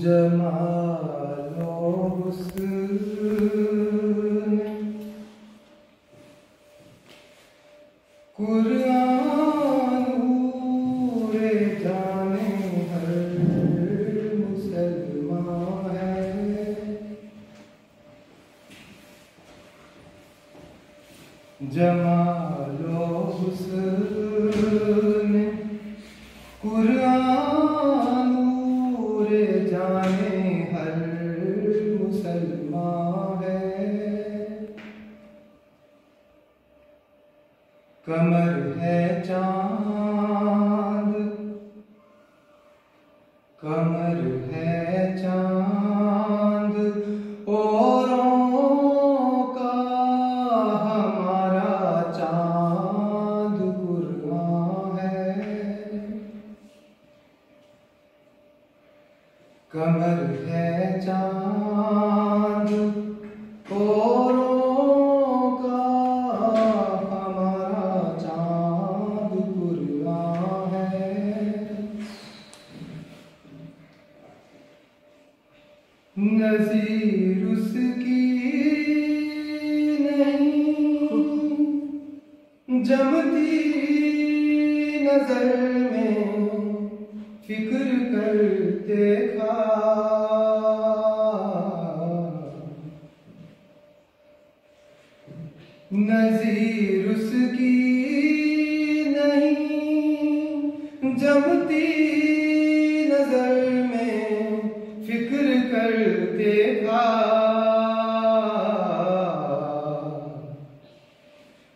जमालो हुस्न कुरान पूरे जाने हर मुसलमान है। जमालो हुस्न कुरान पूरे जाने हर मुसलमान है। कमर है चांद, कमर है चांद औरों का हमारा चांद कुरान है। कमर है चांद औरों का हमारा चांद कुरान है। नज़ीर उसकी नहीं जमती नजर में फिक्र कर देखा। नज़ीर उसकी नहीं जमती नजर में फिक्र कर देखा।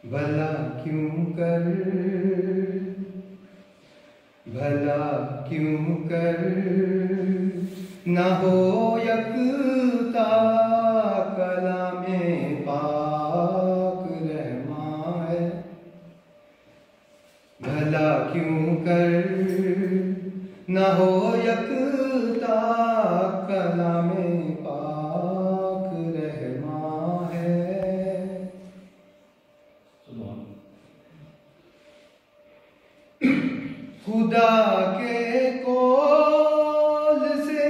भला क्यों कर, भला क्यों कर ना हो यकता कलामे पाक रहमान है। भला क्यों कर ना हो यकता कलामे पाक रहमान है। खुदा के कौल से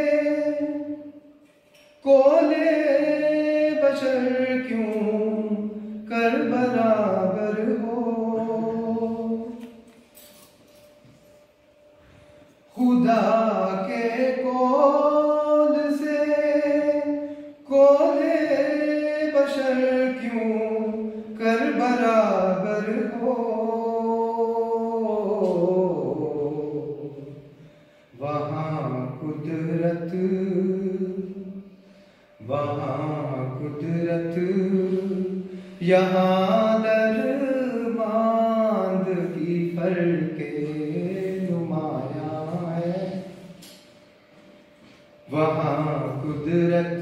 कौले बशर क्यों कर बराबर हो। खुदा के कौल से कौले बशर क्यों कर बराबर हो। वहाँ कुदरत, वहाँ कुदरत यहाँ दरमांदगी फर्के नुमायां है। वहाँ कुदरत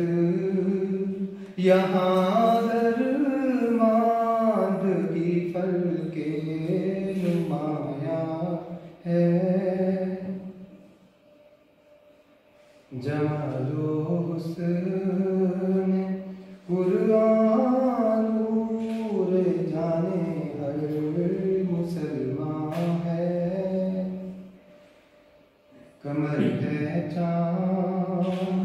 यहाँ दरमांदगी फर्के नुमायां है। जमालो हुस्न कुरान पूरे जाने हर मुसलमान है। कमर है चांद